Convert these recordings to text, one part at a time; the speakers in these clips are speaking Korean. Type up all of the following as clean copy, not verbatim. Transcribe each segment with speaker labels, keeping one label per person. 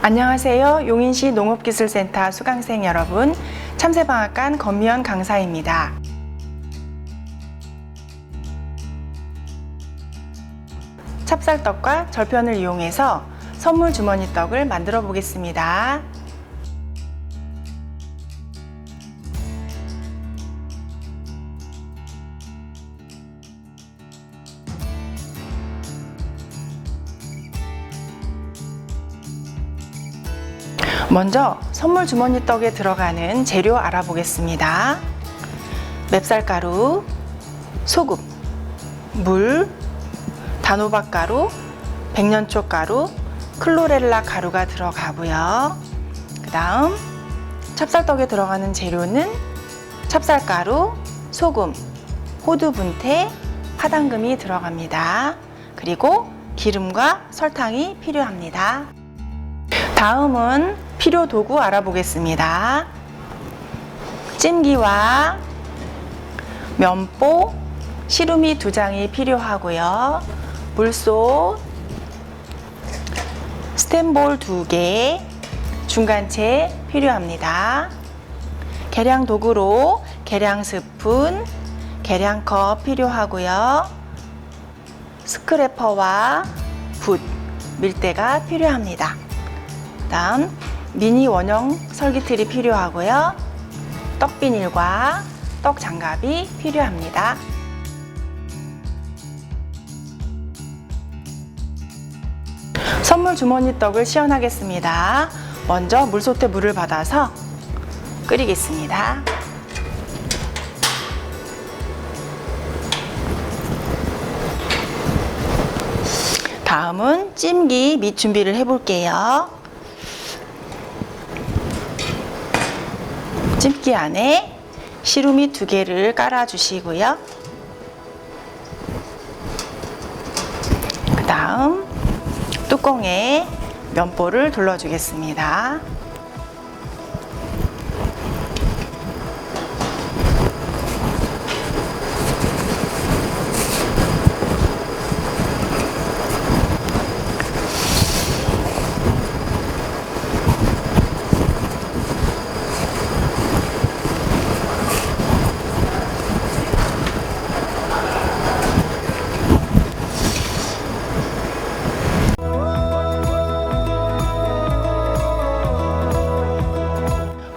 Speaker 1: 안녕하세요. 용인시 농업기술센터 수강생 여러분, 참새방앗간 권미연 강사입니다. 찹쌀떡과 절편을 이용해서 선물 주머니 떡을 만들어 보겠습니다. 먼저 선물 주머니 떡에 들어가는 재료 알아보겠습니다. 맵쌀가루, 소금, 물, 단호박가루, 백년초가루, 클로렐라 가루가 들어가고요. 그 다음 찹쌀떡에 들어가는 재료는 찹쌀가루, 소금, 호두분태, 파당금이 들어갑니다. 그리고 기름과 설탕이 필요합니다. 다음은 필요 도구 알아보겠습니다. 찜기와 면보, 시루미 2장이 필요하고요. 물소, 스텐볼 2개, 중간채 필요합니다. 계량 도구로 계량 스푼, 계량컵 필요하고요. 스크래퍼와 붓, 밀대가 필요합니다. 다음 미니 원형 설기틀이 필요하고요. 떡비닐과 떡장갑이 필요합니다. 선물 주머니 떡을 시연하겠습니다. 먼저 물솥에 물을 받아서 끓이겠습니다. 다음은 찜기 밑 준비를 해볼게요. 찜기 안에 시루미 2개를 깔아 주시고요. 그 다음 뚜껑에 면보를 둘러주겠습니다.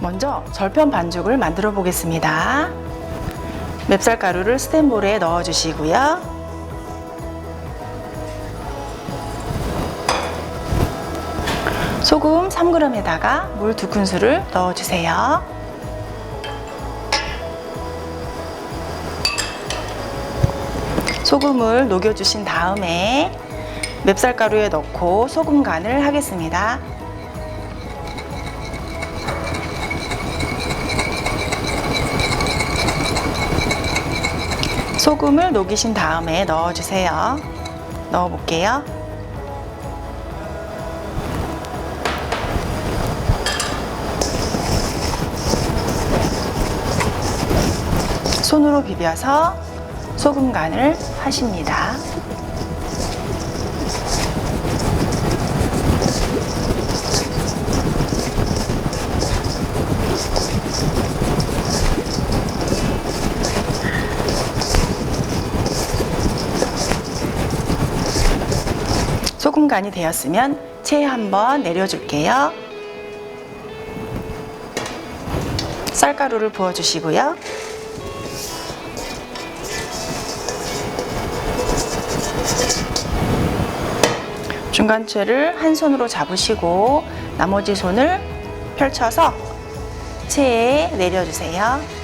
Speaker 1: 먼저 절편 반죽을 만들어 보겠습니다. 맵쌀가루를 스텐볼에 넣어 주시고요. 소금 3g에다가 물 2큰술을 넣어 주세요. 소금을 녹여 주신 다음에 맵쌀가루에 넣고 소금 간을 하겠습니다. 소금을 녹이신 다음에 넣어주세요. 넣어볼게요. 손으로 비벼서 소금 간을 하십니다. 소금 간이 되었으면 체에 한번 내려줄게요. 쌀가루를 부어주시고요. 중간채를 한 손으로 잡으시고 나머지 손을 펼쳐서 체에 내려주세요.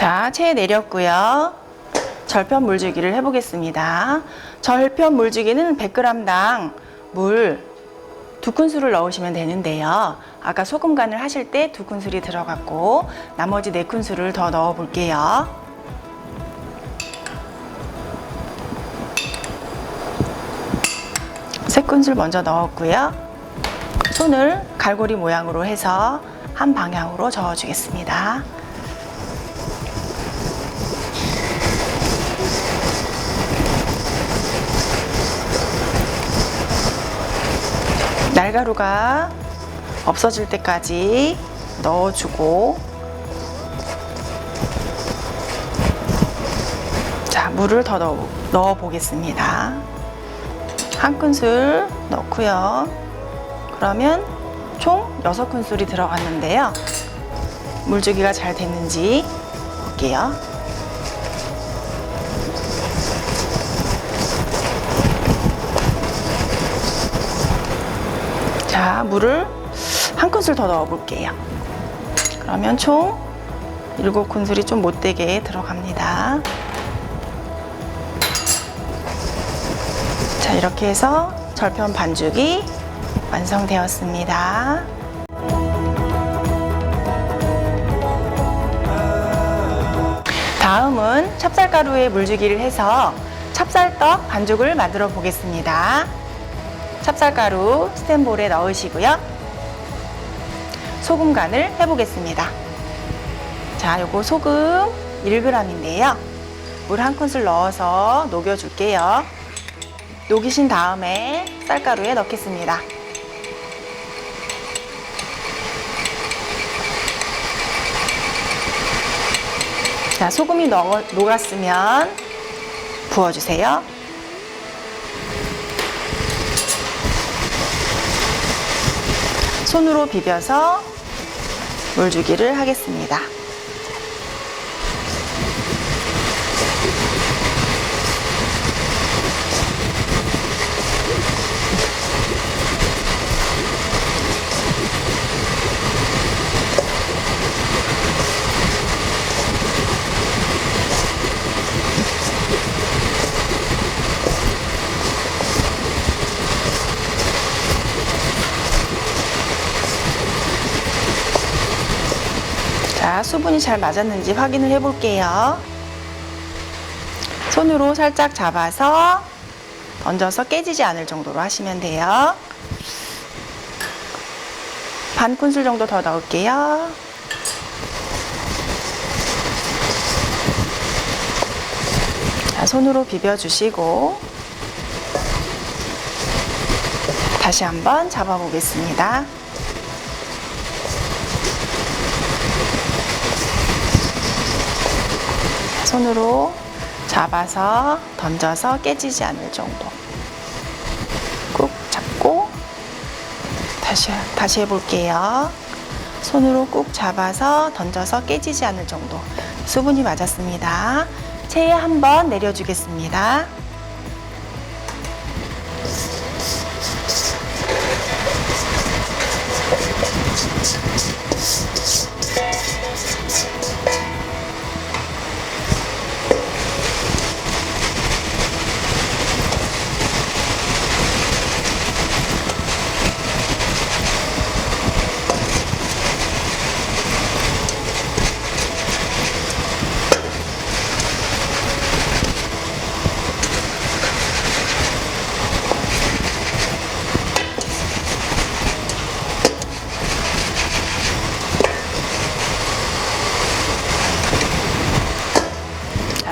Speaker 1: 자, 체에 내렸고요. 절편 물주기를 해보겠습니다. 절편 물주기는 100g당 물 2큰술을 넣으시면 되는데요. 아까 소금 간을 하실 때 2큰술이 들어갔고 나머지 4큰술을 더 넣어 볼게요. 세 큰술 먼저 넣었고요. 손을 갈고리 모양으로 해서 한 방향으로 저어 주겠습니다. 날가루가 없어질 때까지 넣어주고, 자, 물을 더 넣어 보겠습니다. 한 큰술 넣고요. 그러면 총 6큰술이 들어갔는데요. 물주기가 잘 됐는지 볼게요. 자, 물을 한 큰술 더 넣어 볼게요. 그러면 총 7큰술이 좀 못되게 들어갑니다. 자, 이렇게 해서 절편 반죽이 완성되었습니다. 다음은 찹쌀가루에 물주기를 해서 찹쌀떡 반죽을 만들어 보겠습니다. 찹쌀가루 스텐볼에 넣으시고요. 소금 간을 해보겠습니다. 자, 요거 소금 1g인데요. 물 한 큰술 넣어서 녹여줄게요. 녹이신 다음에 쌀가루에 넣겠습니다. 자, 소금이 녹았으면 부어주세요. 손으로 비벼서 물주기를 하겠습니다. 자, 수분이 잘 맞았는지 확인을 해 볼게요. 손으로 살짝 잡아서 던져서 깨지지 않을 정도로 하시면 돼요. 반 큰술 정도 더 넣을게요. 자, 손으로 비벼주시고 다시 한번 잡아보겠습니다. 손으로 잡아서 던져서 깨지지 않을 정도 꾹 잡고 다시 해볼게요. 손으로 꾹 잡아서 던져서 깨지지 않을 정도. 수분이 맞았습니다. 체에 한번 내려주겠습니다.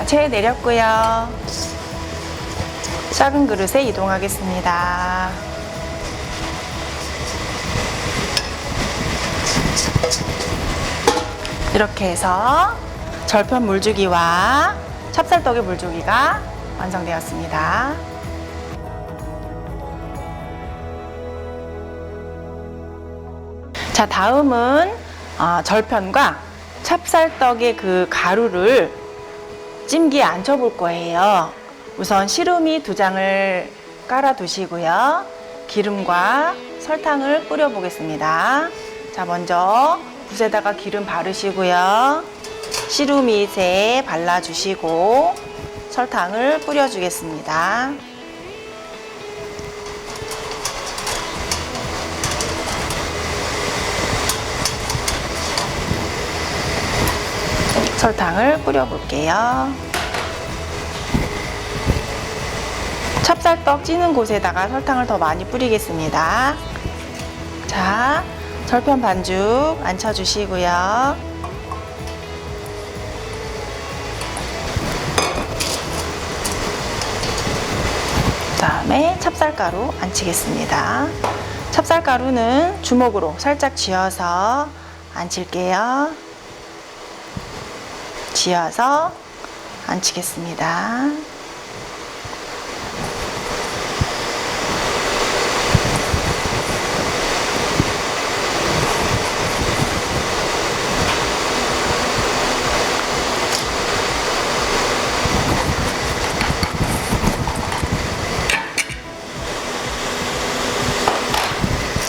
Speaker 1: 체에 내렸고요. 작은 그릇에 이동하겠습니다. 이렇게 해서 절편 물주기와 찹쌀떡의 물주기가 완성되었습니다. 자, 다음은 절편과 찹쌀떡의 그 가루를 찜기에 앉혀 볼 거예요. 우선 시루미 2장을 깔아 두시고요. 기름과 설탕을 뿌려 보겠습니다. 자, 먼저 붓에다가 기름 바르시고요. 시루미에 발라 주시고 설탕을 뿌려 주겠습니다. 설탕을 뿌려 볼게요. 찹쌀떡 찌는 곳에다가 설탕을 더 많이 뿌리겠습니다. 자, 절편 반죽 앉혀주시고요. 그다음에 찹쌀가루 앉히겠습니다. 찹쌀가루는 주먹으로 살짝 쥐어서 앉힐게요. 쥐어서 앉히겠습니다.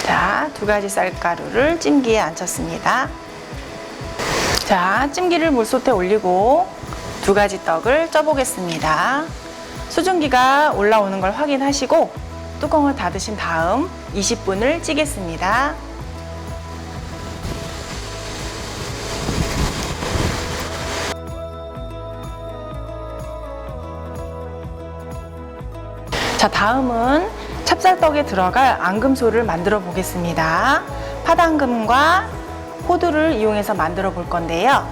Speaker 1: 자, 2가지 쌀가루를 찜기에 앉혔습니다. 자, 찜기를 물솥에 올리고 2가지 떡을 쪄보겠습니다. 수증기가 올라오는 걸 확인하시고 뚜껑을 닫으신 다음 20분을 찌겠습니다. 자, 다음은 찹쌀떡에 들어갈 앙금소를 만들어 보겠습니다. 팥앙금과 호두를 이용해서 만들어 볼 건데요.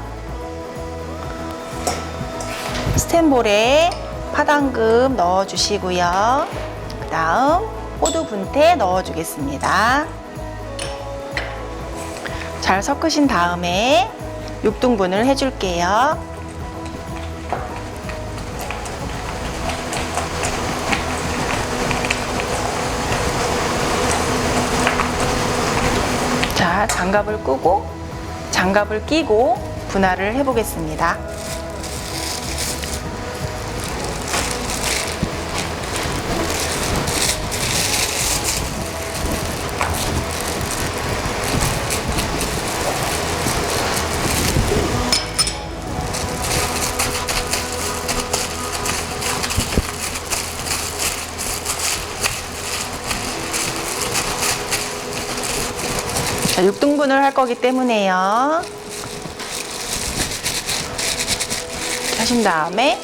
Speaker 1: 스텐볼에 팥앙금 넣어 주시고요. 그 다음 호두 분태 넣어 주겠습니다. 잘 섞으신 다음에 6등분을 해 줄게요. 자, 장갑을 끄고 장갑을 끼고 분할을 해 보겠습니다. 자, 6등분을 할 거기 때문에요. 하신 다음에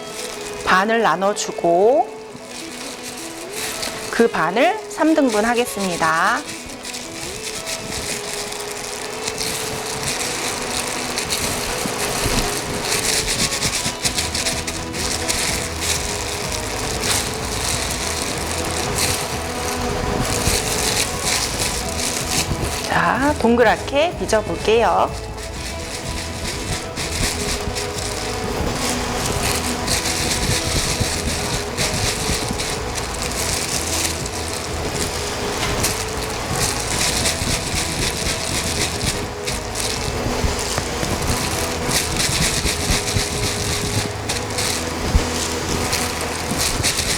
Speaker 1: 반을 나눠주고 그 반을 3등분 하겠습니다. 자, 동그랗게 빚어 볼게요.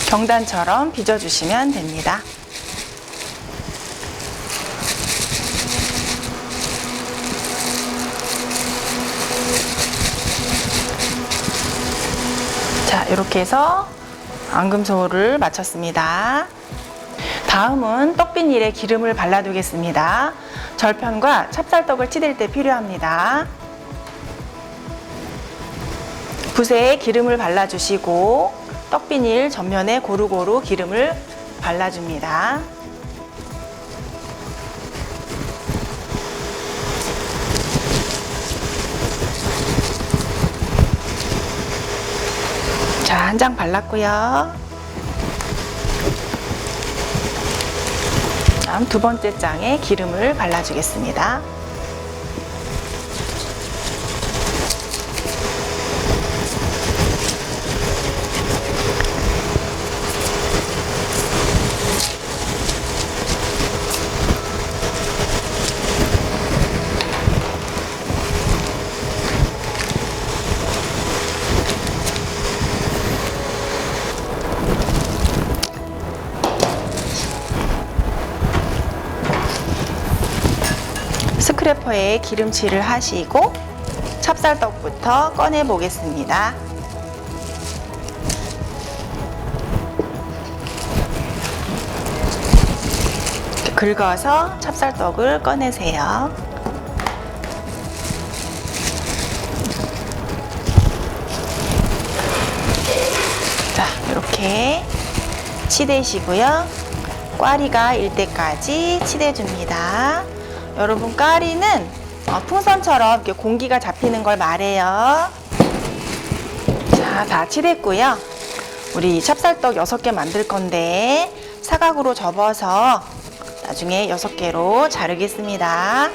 Speaker 1: 경단처럼 빚어주시면 됩니다. 자, 이렇게 해서 앙금소를 마쳤습니다. 다음은 떡비닐에 기름을 발라두겠습니다. 절편과 찹쌀떡을 치댈 때 필요합니다. 붓에 기름을 발라주시고 떡비닐 전면에 고루고루 기름을 발라줍니다. 자, 한 장 발랐고요. 다음 2번째 장에 기름을 발라주겠습니다. 스크래퍼에 기름칠을 하시고 찹쌀떡부터 꺼내 보겠습니다. 긁어서 찹쌀떡을 꺼내세요. 이렇게 치대시고요. 꽈리가 일 때까지 치대줍니다. 여러분, 꽈리는 풍선처럼 이렇게 공기가 잡히는 걸 말해요. 자, 다 치댔고요. 우리 찹쌀떡 6개 만들 건데 사각으로 접어서 나중에 6개로 자르겠습니다.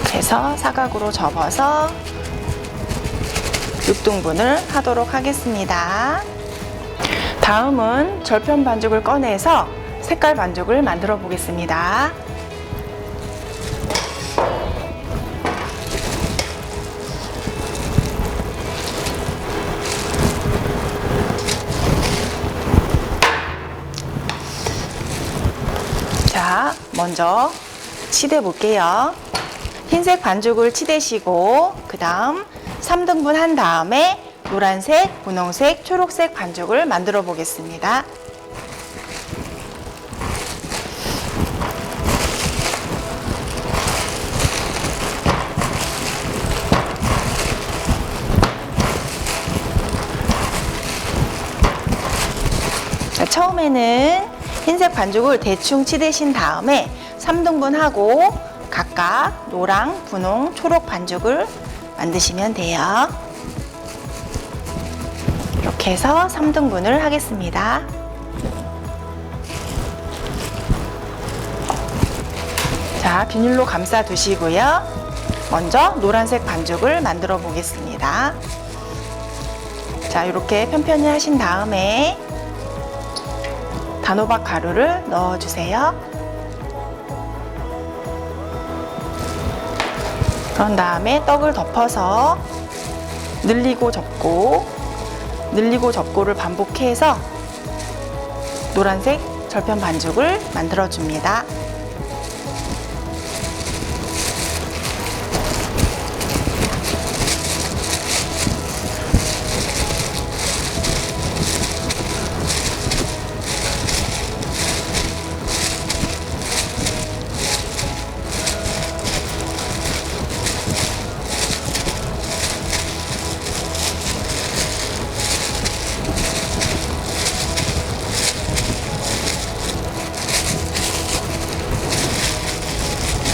Speaker 1: 이렇게 해서 사각으로 접어서 6등분을 하도록 하겠습니다. 다음은 절편 반죽을 꺼내서 색깔 반죽을 만들어 보겠습니다. 자, 먼저 치대 볼게요. 흰색 반죽을 치대시고 그 다음 3등분 한 다음에 노란색, 분홍색, 초록색 반죽을 만들어 보겠습니다. 자, 처음에는 흰색 반죽을 대충 치대신 다음에 3등분하고 각각 노랑, 분홍, 초록 반죽을 만드시면 돼요. 이렇게 해서 3등분을 하겠습니다. 자, 비닐로 감싸 두시고요. 먼저 노란색 반죽을 만들어 보겠습니다. 자, 이렇게 편편히 하신 다음에 단호박 가루를 넣어주세요. 그런 다음에 떡을 덮어서 늘리고 접고를 반복해서 노란색 절편 반죽을 만들어 줍니다.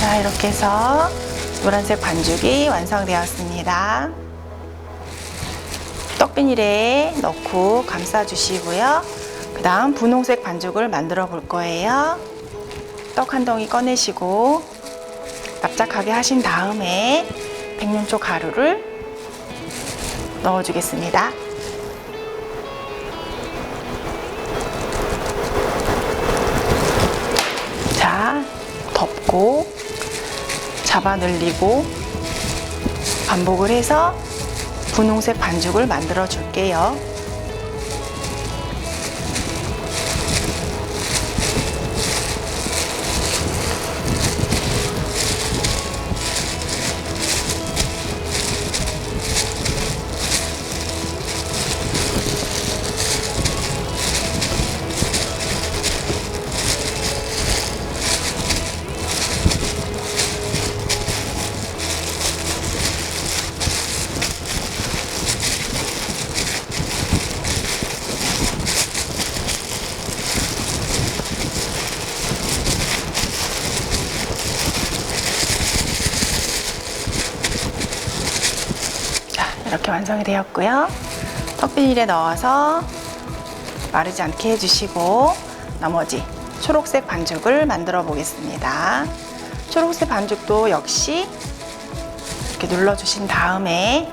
Speaker 1: 자, 이렇게 해서 노란색 반죽이 완성되었습니다. 떡비닐에 넣고 감싸 주시고요. 그 다음 분홍색 반죽을 만들어 볼 거예요. 떡 한 덩이 꺼내시고 납작하게 하신 다음에 백년초 가루를 넣어 주겠습니다. 자, 덮고 잡아 늘리고 반복을 해서 분홍색 반죽을 만들어 줄게요. 이렇게 완성이 되었고요. 떡비닐에 넣어서 마르지 않게 해주시고 나머지 초록색 반죽을 만들어 보겠습니다. 초록색 반죽도 역시 이렇게 눌러주신 다음에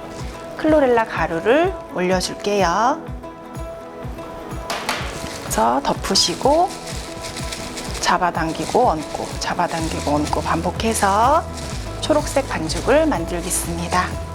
Speaker 1: 클로렐라 가루를 올려줄게요. 그래서 덮으시고 잡아당기고 얹고 잡아당기고 얹고 반복해서 초록색 반죽을 만들겠습니다.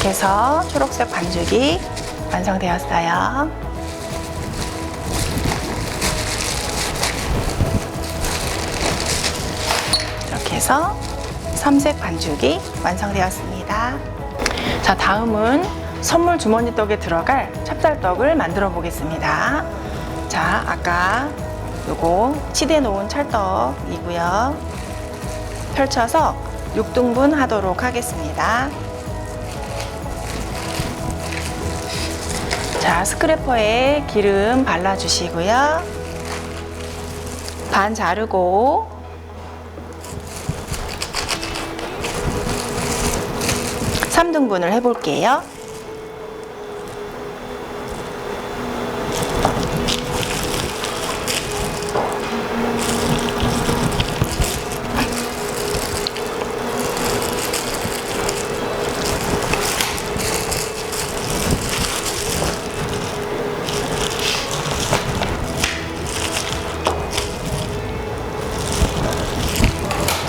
Speaker 1: 이렇게 해서 초록색 반죽이 완성되었어요. 이렇게 해서 삼색 반죽이 완성되었습니다. 자, 다음은 선물 주머니 떡에 들어갈 찹쌀떡을 만들어 보겠습니다. 자, 아까 요거 치대 놓은 찰떡이고요. 펼쳐서 6등분 하도록 하겠습니다. 자, 스크래퍼에 기름 발라주시고요. 반 자르고 3등분을 해볼게요.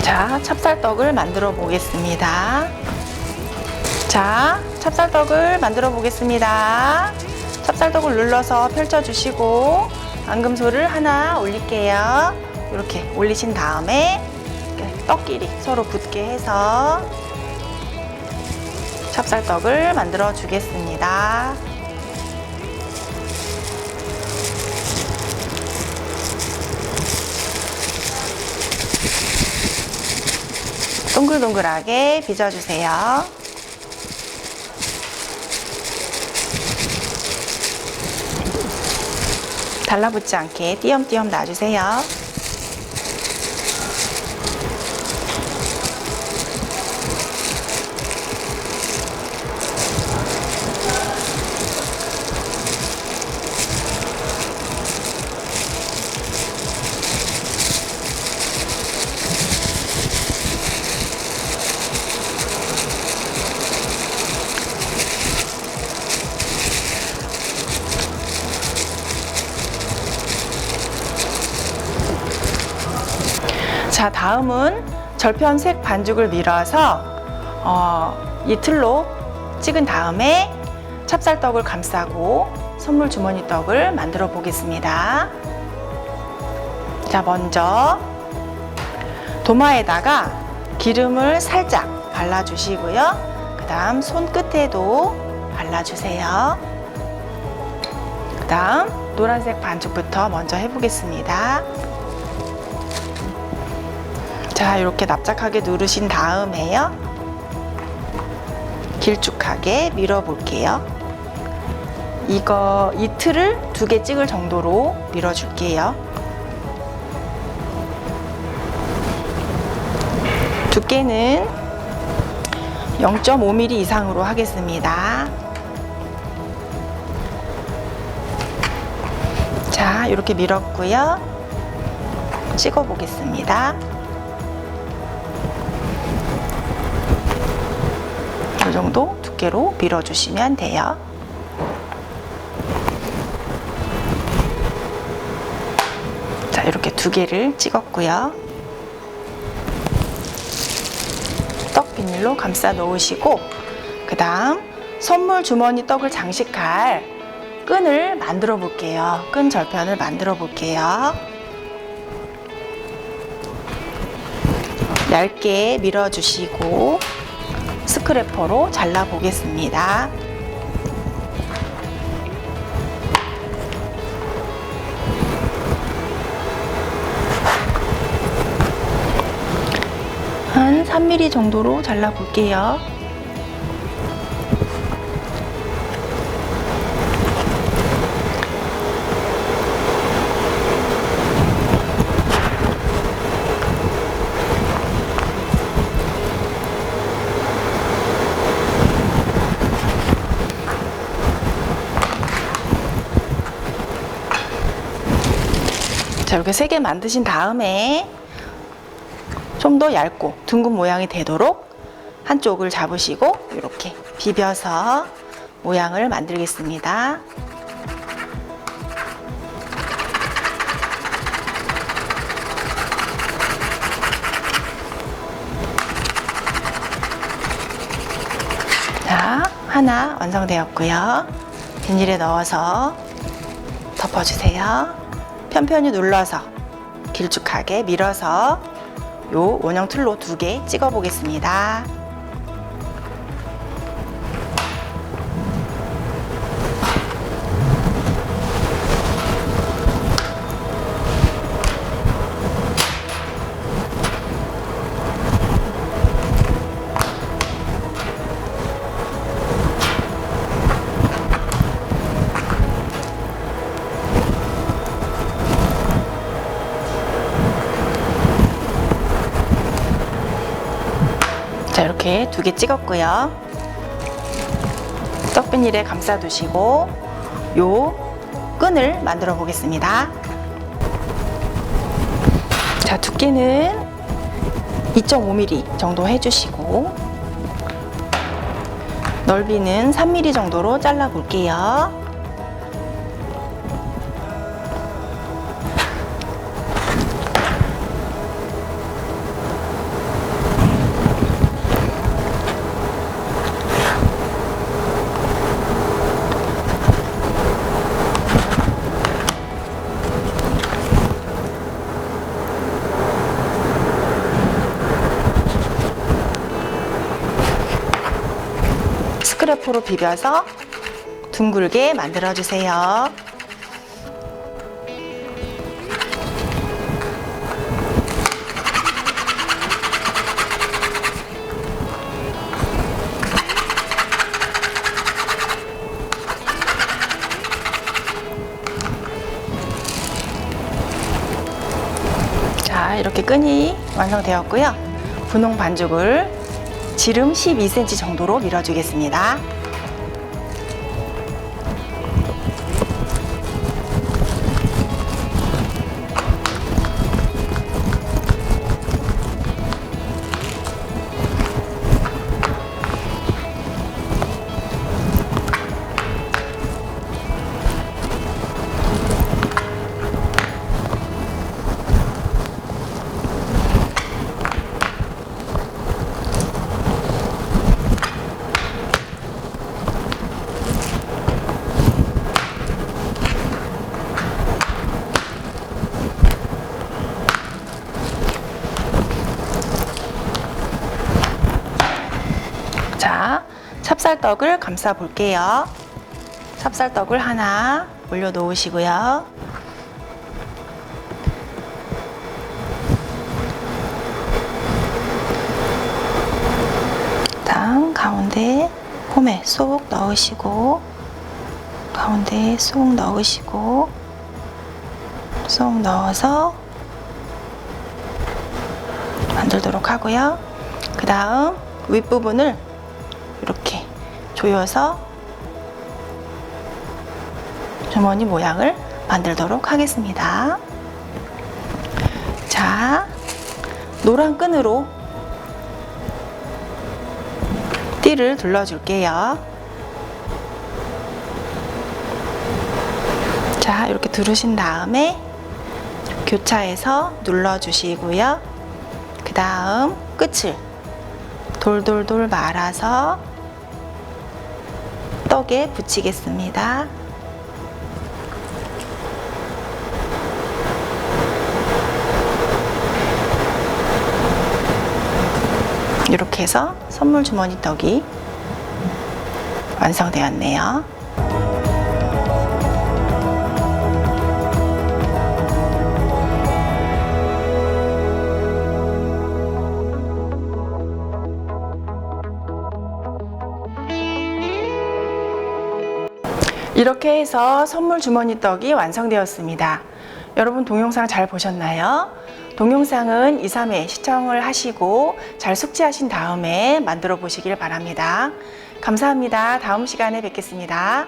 Speaker 1: 자, 찹쌀떡을 만들어 보겠습니다. 자, 찹쌀떡을 만들어 보겠습니다. 찹쌀떡을 눌러서 펼쳐주시고 앙금소를 하나 올릴게요. 이렇게 올리신 다음에 떡끼리 서로 붙게 해서 찹쌀떡을 만들어 주겠습니다. 동글동글하게 빚어주세요. 달라붙지 않게 띄엄띄엄 놔주세요. 자, 다음은 절편색 반죽을 밀어서 이 틀로 찍은 다음에 찹쌀떡을 감싸고 선물 주머니 떡을 만들어 보겠습니다. 자, 먼저 도마에다가 기름을 살짝 발라주시고요. 그 다음 손끝에도 발라주세요. 그 다음 노란색 반죽부터 먼저 해보겠습니다. 자, 이렇게 납작하게 누르신 다음에요. 길쭉하게 밀어 볼게요. 이 틀을 2개 찍을 정도로 밀어 줄게요. 두께는 0.5mm 이상으로 하겠습니다. 자, 이렇게 밀었고요. 찍어 보겠습니다. 이 정도 두께로 밀어주시면 돼요. 자, 이렇게 2개를 찍었고요. 떡 비닐로 감싸 놓으시고 그 다음 선물 주머니 떡을 장식할 끈을 만들어 볼게요. 끈 절편을 만들어 볼게요. 얇게 밀어주시고 스크래퍼로 잘라 보겠습니다. 한 3mm 정도로 잘라 볼게요. 자, 이렇게 3개 만드신 다음에 좀 더 얇고 둥근 모양이 되도록 한쪽을 잡으시고 이렇게 비벼서 모양을 만들겠습니다. 자, 하나 완성되었고요. 비닐에 넣어서 덮어주세요. 편편히 눌러서 길쭉하게 밀어서 요 원형 틀로 2개 찍어 보겠습니다. 자, 이렇게 2개 찍었고요. 떡비닐에 감싸 두시고 요 끈을 만들어 보겠습니다. 자, 두께는 2.5mm 정도 해주시고 넓이는 3mm 정도로 잘라 볼게요. 스크래퍼로 비벼서 둥글게 만들어 주세요. 자, 이렇게 끈이 완성되었고요. 분홍 반죽을 지름 12cm 정도로 밀어주겠습니다. 자, 찹쌀떡을 감싸 볼게요. 찹쌀떡을 하나 올려 놓으시고요. 다음 가운데 홈에 쏙 넣으시고 가운데에 쏙 넣으시고 쏙 넣어서 만들도록 하고요. 그 다음 윗부분을 이렇게 조여서 주머니 모양을 만들도록 하겠습니다. 자, 노란 끈으로 띠를 둘러줄게요. 자, 이렇게 두르신 다음에 교차해서 눌러주시고요. 그 다음 끝을 돌돌돌 말아서 떡에 붙이겠습니다. 이렇게 해서 선물 주머니 떡이 완성되었네요. 이렇게 해서 선물 주머니 떡이 완성되었습니다. 여러분 동영상 잘 보셨나요? 동영상은 2, 3회 시청을 하시고 잘 숙지하신 다음에 만들어 보시길 바랍니다. 감사합니다. 다음 시간에 뵙겠습니다.